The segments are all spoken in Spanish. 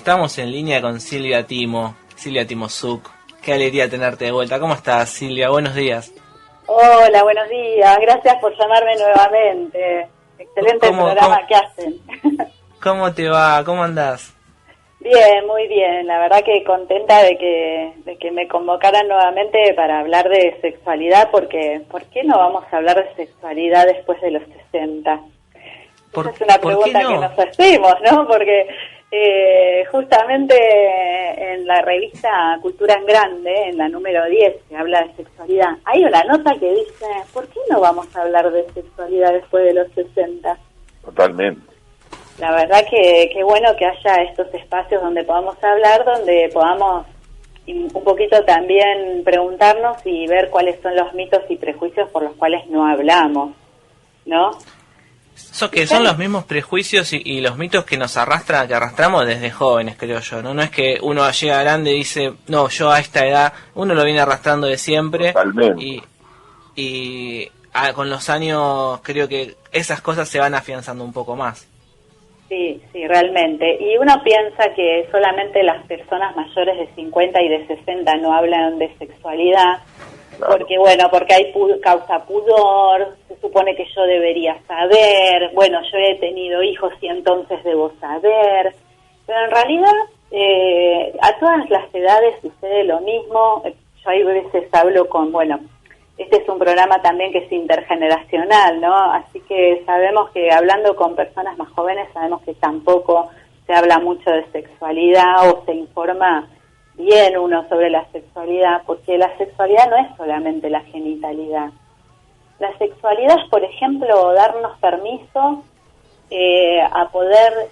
Estamos en línea con Silvia Timosuk. Qué alegría tenerte de vuelta. ¿Cómo estás, Silvia? Buenos días. Hola, buenos días. Gracias por llamarme nuevamente. Excelente programa que hacen. ¿Cómo te va? ¿Cómo andás? Bien, muy bien. La verdad que contenta de que me convocaran nuevamente para hablar de sexualidad, porque ¿por qué no vamos a hablar de sexualidad después de los 60? Esa es una pregunta que nos hacemos, ¿no? Porque justamente en la revista Cultura en Grande, en la número 10, que habla de sexualidad, hay una nota que dice, ¿por qué no vamos a hablar de sexualidad después de los 60? Totalmente. La verdad que bueno que haya estos espacios donde podamos hablar, donde podamos un poquito también preguntarnos y ver cuáles son los mitos y prejuicios por los cuales no hablamos, ¿no? Que son los mismos prejuicios y los mitos que nos arrastramos desde jóvenes, creo yo, ¿no? No es que uno llega grande y dice, no, yo a esta edad, uno lo viene arrastrando de siempre. Totalmente. Y con los años creo que esas cosas se van afianzando un poco más. Sí, realmente. Y uno piensa que solamente las personas mayores de 50 y de 60 no hablan de sexualidad, claro. Porque hay causa pudor, se supone que yo debería saber, yo he tenido hijos y entonces debo saber, pero en realidad a todas las edades sucede lo mismo. Yo hay veces hablo con, este es un programa también que es intergeneracional, ¿no? Así que sabemos que hablando con personas más jóvenes sabemos que tampoco se habla mucho de sexualidad o se informa bien uno sobre la sexualidad, porque la sexualidad no es solamente la genitalidad. La sexualidad es, por ejemplo, darnos permiso a poder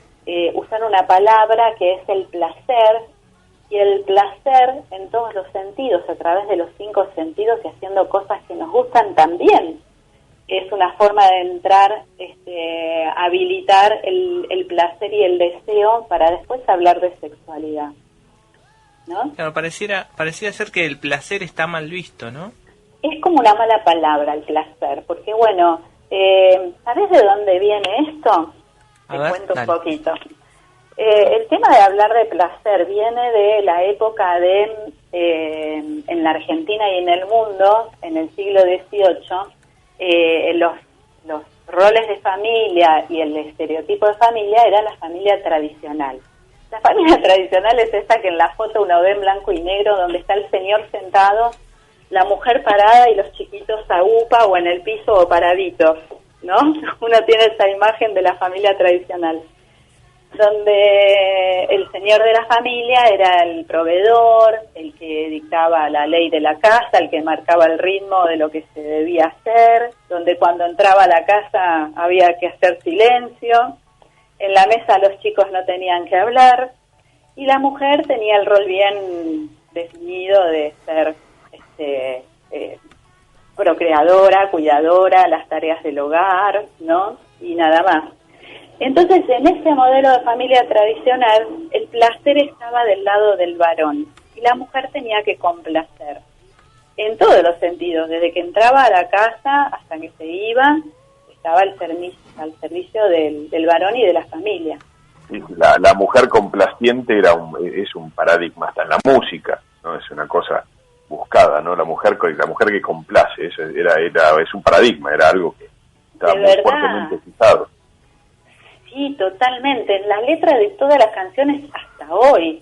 usar una palabra que es el placer, y el placer en todos los sentidos, a través de los 5 sentidos y haciendo cosas que nos gustan también. Es una forma de entrar, habilitar el placer y el deseo para después hablar de sexualidad, ¿no? Claro, pareciera ser que el placer está mal visto, ¿no? Es como una mala palabra el placer, porque ¿sabés de dónde viene esto? Te cuento un poquito. El tema de hablar de placer viene de la época en la Argentina y en el mundo, en el siglo XVIII, los roles de familia y el estereotipo de familia era la familia tradicional. La familia tradicional es esta que en la foto uno ve en blanco y negro, donde está el señor sentado, la mujer parada y los chiquitos a upa o en el piso o paraditos, ¿no? Uno tiene esa imagen de la familia tradicional, donde el señor de la familia era el proveedor, el que dictaba la ley de la casa, el que marcaba el ritmo de lo que se debía hacer, donde cuando entraba a la casa había que hacer silencio, en la mesa los chicos no tenían que hablar, y la mujer tenía el rol bien definido de ser procreadora, cuidadora, las tareas del hogar, ¿no? Y nada más. Entonces, en ese modelo de familia tradicional, el placer estaba del lado del varón y la mujer tenía que complacer en todos los sentidos, desde que entraba a la casa hasta que se iba, estaba al servicio del varón y de la familia. Sí, la mujer complaciente es un paradigma hasta en la música, ¿no? Es una cosa buscada, ¿no? La mujer que complace, eso es un paradigma, era algo que estaba muy fuertemente fijado. Sí, totalmente. En la letra de todas las canciones hasta hoy.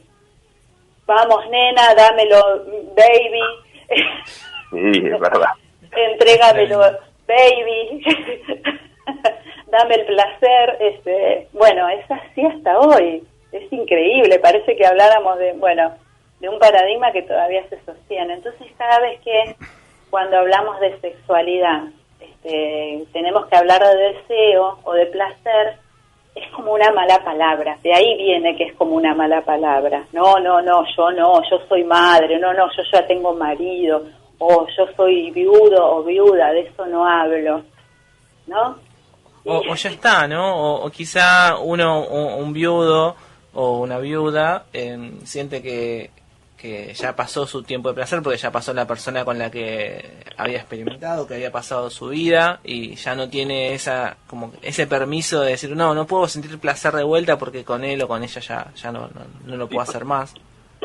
Vamos, nena, dámelo, baby. Sí, es verdad. Entrégamelo, baby. Dame el placer. Es así hasta hoy. Es increíble. Parece que habláramos de un paradigma que todavía se sostiene. Entonces, cada vez que cuando hablamos de sexualidad, tenemos que hablar de deseo o de placer, es como una mala palabra, de ahí viene que es como una mala palabra. No, yo soy madre, yo ya tengo marido, o yo soy viudo o viuda, de eso no hablo, ¿no? O ya está, ¿no? O quizá un viudo o una viuda siente que que ya pasó su tiempo de placer, porque ya pasó la persona con la que había experimentado, que había pasado su vida, y ya no tiene como ese permiso de decir, no puedo sentir placer de vuelta porque con él o con ella ya no lo puedo hacer más.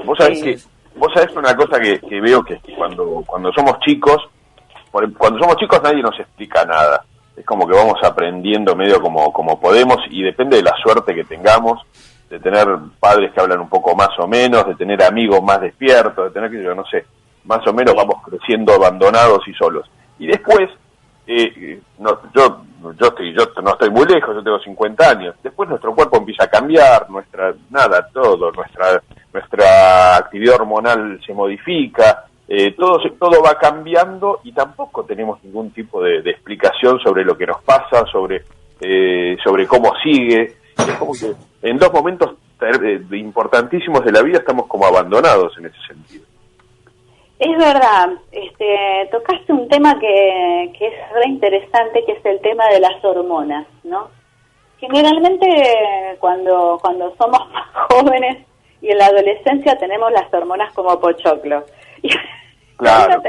Vos sabés una cosa que veo, que cuando somos chicos, nadie nos explica nada. Es como que vamos aprendiendo medio como podemos, y depende de la suerte que tengamos, de tener padres que hablan un poco más o menos, de tener amigos más despiertos, de tener, que yo no sé, más o menos vamos creciendo abandonados y solos. Y después, yo no estoy muy lejos, yo tengo 50 años, después nuestro cuerpo empieza a cambiar, nuestra actividad hormonal se modifica, todo va cambiando, y tampoco tenemos ningún tipo de explicación sobre lo que nos pasa, sobre cómo sigue. Es como que en dos momentos importantísimos de la vida estamos como abandonados en ese sentido. Es verdad, tocaste un tema que es re interesante, que es el tema de las hormonas, ¿no? Generalmente cuando somos más jóvenes y en la adolescencia tenemos las hormonas como pochoclo. Claro.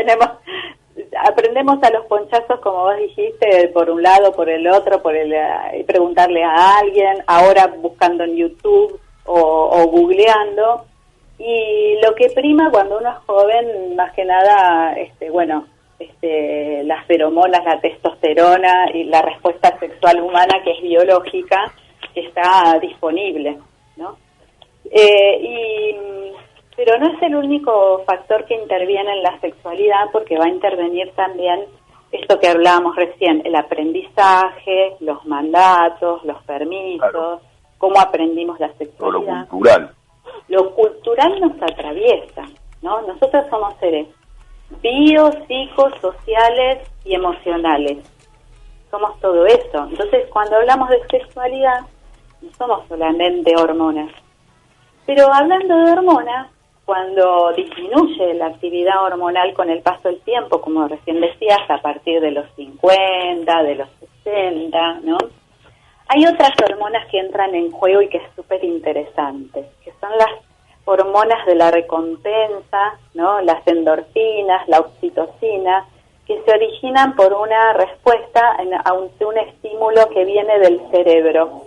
Aprendemos a los ponchazos, como vos dijiste, por un lado, por el otro, preguntarle a alguien, ahora buscando en YouTube o googleando. Y lo que prima cuando uno es joven, más que nada, las feromonas, la testosterona y la respuesta sexual humana, que es biológica, que está disponible, ¿no? Pero no es el único factor que interviene en la sexualidad, porque va a intervenir también esto que hablábamos recién, el aprendizaje, los mandatos, los permisos, claro, cómo aprendimos la sexualidad. Lo cultural. Lo cultural nos atraviesa, ¿no? Nosotros somos seres psicosociales y emocionales. Somos todo eso. Entonces, cuando hablamos de sexualidad, no somos solamente hormonas. Pero hablando de hormonas, cuando disminuye la actividad hormonal con el paso del tiempo, como recién decías, a partir de los 50, de los 60, ¿no? Hay otras hormonas que entran en juego y que es súper interesante, que son las hormonas de la recompensa, ¿no? Las endorfinas, la oxitocina, que se originan por una respuesta ante un estímulo que viene del cerebro.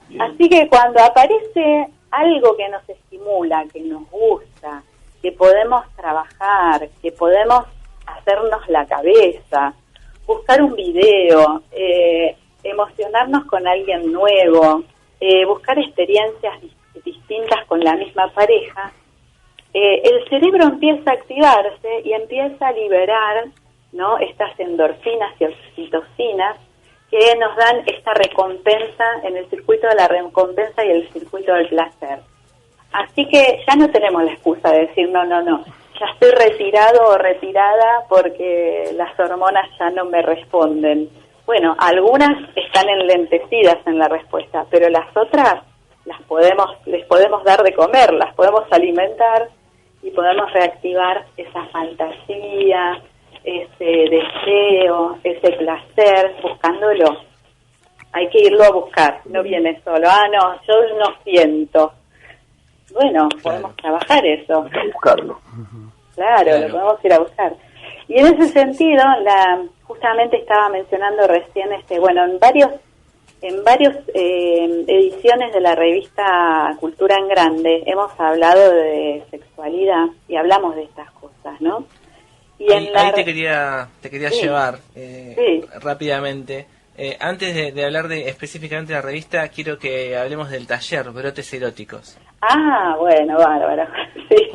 Bien. Así que cuando aparece algo que nos estimula, que nos gusta, que podemos trabajar, que podemos hacernos la cabeza, buscar un video, emocionarnos con alguien nuevo, buscar experiencias distintas con la misma pareja, el cerebro empieza a activarse y empieza a liberar, ¿no?, estas endorfinas y oxitocinas que nos dan esta recompensa en el circuito de la recompensa y el circuito del placer. Así que ya no tenemos la excusa de decir no, ya estoy retirado o retirada porque las hormonas ya no me responden. Bueno, algunas están enlentecidas en la respuesta, pero las otras les podemos dar de comer, las podemos alimentar y podemos reactivar esa fantasía, ese deseo, ese placer, buscándolo. Hay que irlo a buscar, no viene solo. No, yo no siento. Bueno, podemos trabajar eso. Hay que buscarlo. Claro, lo podemos ir a buscar. Y en ese sentido, justamente estaba mencionando recién, en varios ediciones de la revista Cultura en Grande hemos hablado de sexualidad y hablamos de estas cosas, ¿no? Y ahí te quería sí, llevar sí, rápidamente. Antes de hablar específicamente de la revista, quiero que hablemos del taller Brotes Eróticos. Ah, bueno, bárbaro. Sí.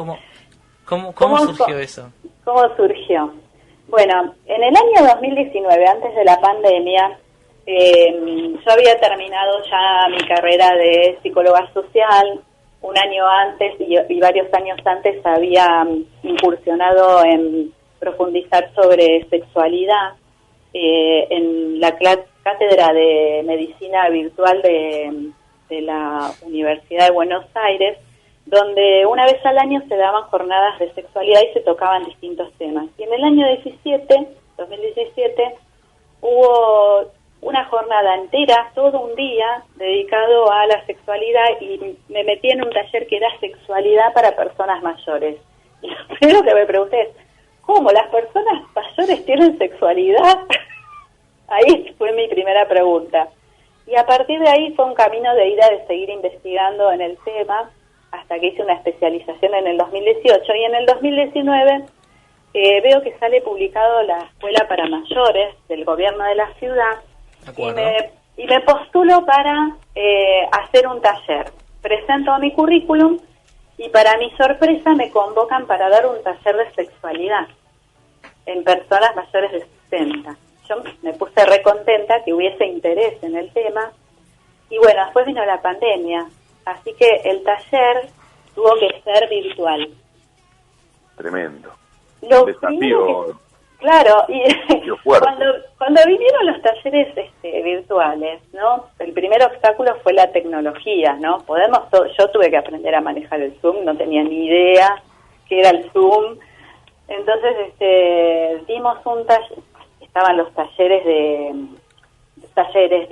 ¿Cómo surgió eso? ¿Cómo surgió? Bueno, en el año 2019, antes de la pandemia, yo había terminado ya mi carrera de psicóloga social. Un año antes y varios años antes había incursionado en profundizar sobre sexualidad en la cátedra de medicina virtual de la Universidad de Buenos Aires, donde una vez al año se daban jornadas de sexualidad y se tocaban distintos temas. Y en el año 2017, hubo una jornada entera, todo un día dedicado a la sexualidad, y me metí en un taller que era sexualidad para personas mayores. Y lo primero que me pregunté es, ¿cómo las personas mayores tienen sexualidad? Ahí fue mi primera pregunta. Y a partir de ahí fue un camino de ida de seguir investigando en el tema, hasta que hice una especialización en el 2018, y en el 2019 veo que sale publicado la Escuela para Mayores del gobierno de la ciudad, y me postulo para hacer un taller. Presento mi currículum y para mi sorpresa me convocan para dar un taller de sexualidad en personas mayores de 60. Yo me puse recontenta que hubiese interés en el tema, y bueno, después vino la pandemia, así que el taller tuvo que ser virtual. Tremendo. Lo desafío. Claro, y cuando vinieron los talleres virtuales, ¿no? El primer obstáculo fue la tecnología, ¿no? Yo tuve que aprender a manejar el Zoom, no tenía ni idea qué era el Zoom. Entonces, dimos un taller, estaban los talleres de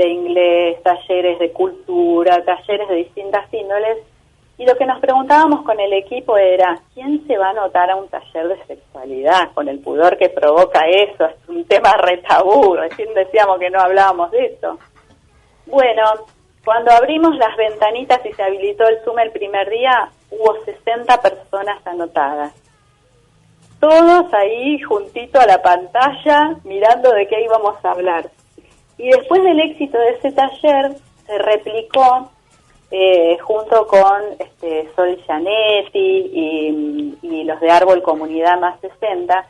inglés, talleres de cultura, talleres de distintas índoles, y lo que nos preguntábamos con el equipo era, ¿quién se va a anotar a un taller de sexualidad? Con el pudor que provoca eso, es un tema re tabú, recién decíamos que no hablábamos de eso. Bueno, cuando abrimos las ventanitas y se habilitó el Zoom el primer día, hubo 60 personas anotadas. Todos ahí juntito a la pantalla, mirando de qué íbamos a hablar. Y después del éxito de ese taller, se replicó junto con Sol Gianetti y los de Árbol Comunidad Más 60,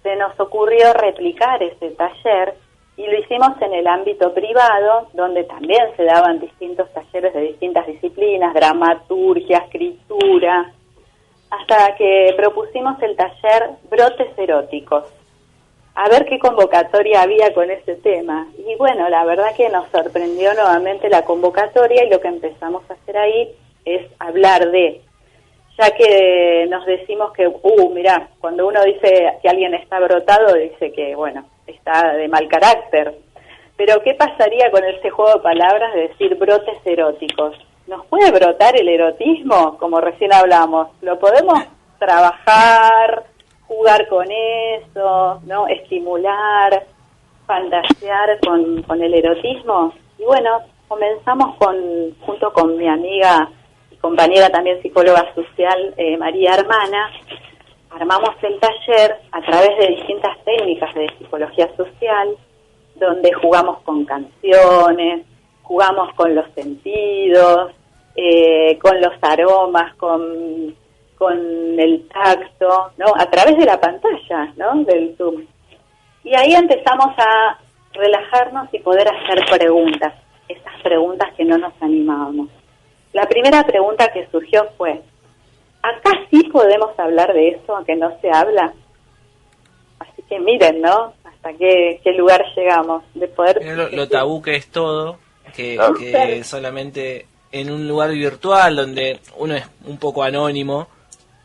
se nos ocurrió replicar ese taller, y lo hicimos en el ámbito privado, donde también se daban distintos talleres de distintas disciplinas, dramaturgia, escritura, hasta que propusimos el taller Brotes Eróticos, a ver qué convocatoria había con ese tema. Y bueno, la verdad que nos sorprendió nuevamente la convocatoria, y lo que empezamos a hacer ahí es hablar ya que nos decimos que, mirá, cuando uno dice que alguien está brotado, dice que, bueno, está de mal carácter. Pero ¿qué pasaría con ese juego de palabras de decir brotes eróticos? ¿Nos puede brotar el erotismo? Como recién hablamos, ¿lo podemos trabajar, jugar con eso, ¿no? Estimular, fantasear con el erotismo? Y bueno, comenzamos junto con mi amiga y compañera también psicóloga social, María Hermana, armamos el taller a través de distintas técnicas de psicología social, donde jugamos con canciones, jugamos con los sentidos, con los aromas, con el tacto, ¿no? A través de la pantalla, ¿no? Del Zoom. Y ahí empezamos a relajarnos y poder hacer preguntas, esas preguntas que no nos animábamos. La primera pregunta que surgió fue, ¿acá sí podemos hablar de eso, a que no se habla? Así que miren, ¿no? Hasta qué lugar llegamos, de poder... Lo tabú que es todo, que solamente en un lugar virtual donde uno es un poco anónimo,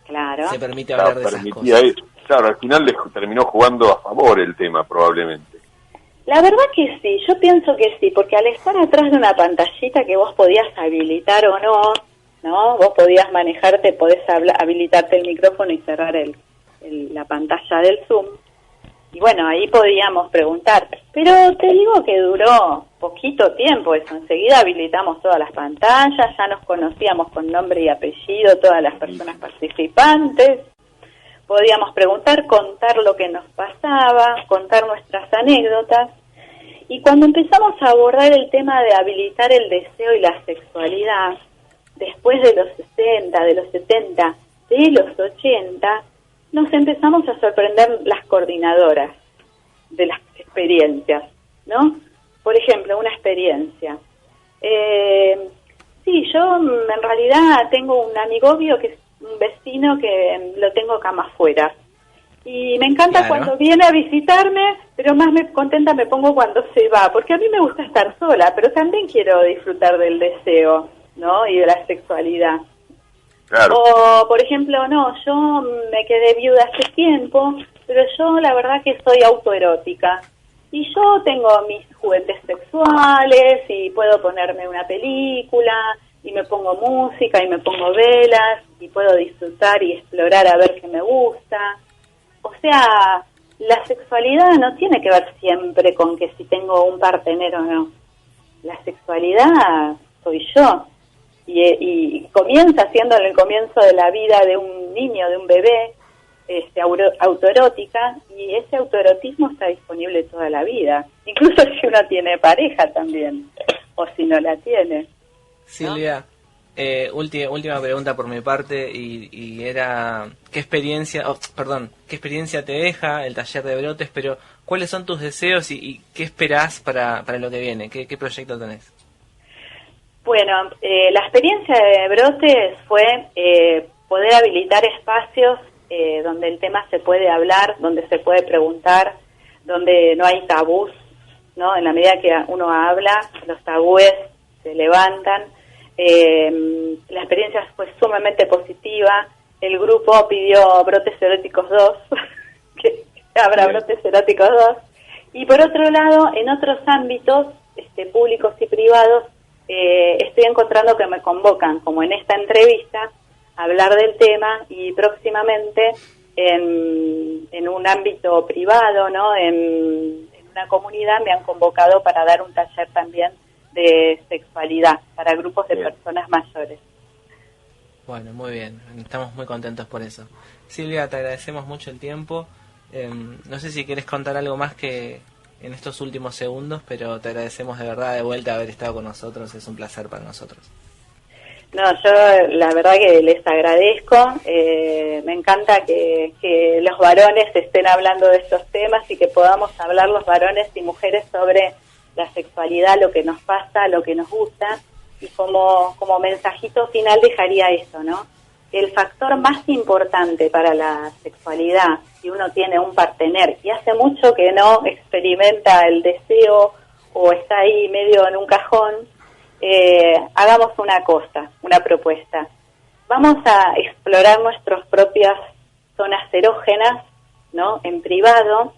claro, se permite hablar de esas cosas. Claro, al final les terminó jugando a favor el tema, probablemente. La verdad que sí, yo pienso que sí, porque al estar atrás de una pantallita que vos podías habilitar o no, vos podías manejarte, podés habilitarte el micrófono y cerrar la pantalla del Zoom. Y bueno, ahí podíamos preguntar, pero te digo que duró poquito tiempo eso, enseguida habilitamos todas las pantallas, ya nos conocíamos con nombre y apellido todas las personas participantes, podíamos preguntar, contar lo que nos pasaba, contar nuestras anécdotas, y cuando empezamos a abordar el tema de habilitar el deseo y la sexualidad, después de los 60, de los 70, de los 80, nos empezamos a sorprender las coordinadoras de las experiencias, ¿no? Por ejemplo, una experiencia. Sí, yo en realidad tengo un amigobio que es un vecino que lo tengo cama afuera. Y me encanta cuando viene a visitarme, pero más contenta me pongo cuando se va, porque a mí me gusta estar sola, pero también quiero disfrutar del deseo, ¿no? Y de la sexualidad. Claro. O, por ejemplo, no, yo me quedé viuda hace tiempo, pero yo la verdad que soy autoerótica. Y yo tengo mis juguetes sexuales y puedo ponerme una película y me pongo música y me pongo velas y puedo disfrutar y explorar a ver qué me gusta. O sea, la sexualidad no tiene que ver siempre con que si tengo un partener o no. La sexualidad soy yo. Y comienza siendo en el comienzo de la vida de un niño, de un bebé, autoerótica, y ese autoerotismo está disponible toda la vida, incluso si uno tiene pareja también, o si no la tiene. Silvia, última pregunta por mi parte, y era, ¿qué experiencia te deja el taller de brotes? Pero, ¿cuáles son tus deseos y qué esperás para lo que viene? ¿Qué proyecto tenés? Bueno, la experiencia de brotes fue poder habilitar espacios donde el tema se puede hablar, donde se puede preguntar, donde no hay tabús, ¿no? En la medida que uno habla, los tabúes se levantan. La experiencia fue sumamente positiva. El grupo pidió Brotes Eróticos 2, que habrá Brotes Eróticos 2. Y por otro lado, en otros ámbitos públicos y privados, estoy encontrando que me convocan, como en esta entrevista, a hablar del tema, y próximamente en un ámbito privado, ¿no? En una comunidad me han convocado para dar un taller también de sexualidad para grupos de personas mayores. Bueno, muy bien, estamos muy contentos por eso. Silvia, te agradecemos mucho el tiempo. No sé si quieres contar algo más que en estos últimos segundos, pero te agradecemos de verdad de vuelta haber estado con nosotros, es un placer para nosotros. No, yo la verdad que les agradezco, me encanta que los varones estén hablando de estos temas y que podamos hablar los varones y mujeres sobre la sexualidad, lo que nos pasa, lo que nos gusta, y como mensajito final dejaría eso, ¿no? El factor más importante para la sexualidad, si uno tiene un partener y hace mucho que no experimenta el deseo o está ahí medio en un cajón, hagamos una propuesta. Vamos a explorar nuestras propias zonas erógenas, ¿no? En privado,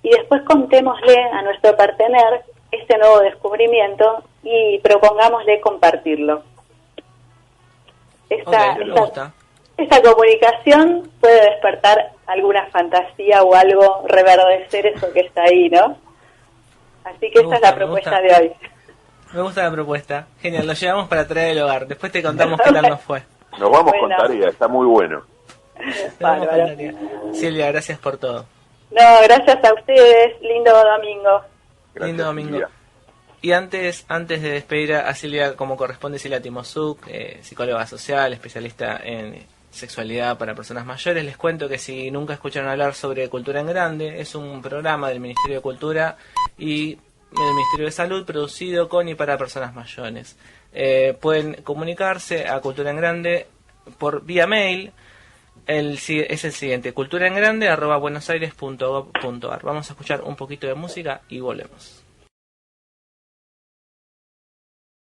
y después contémosle a nuestro partener este nuevo descubrimiento y propongámosle compartirlo. Esta comunicación puede despertar alguna fantasía o algo, reverdecer eso que está ahí, ¿no? Así que esa es la propuesta de hoy. Me gusta la propuesta. Genial, lo llevamos para traer el hogar. Después te contamos qué tal nos fue. Nos vamos con tarea, está muy bueno. Silvia, gracias por todo. No, gracias a ustedes. Lindo domingo. Gracias, lindo domingo. Silvia. Y antes de despedir a Silvia, como corresponde, Silvia Timosuk, psicóloga social, especialista en sexualidad para personas mayores, les cuento que si nunca escucharon hablar sobre Cultura en Grande, es un programa del Ministerio de Cultura y del Ministerio de Salud producido con y para personas mayores. Pueden comunicarse a Cultura en Grande por vía mail. Es el siguiente: culturaengrande@buenosaires.gov.ar. Vamos a escuchar un poquito de música y volvemos.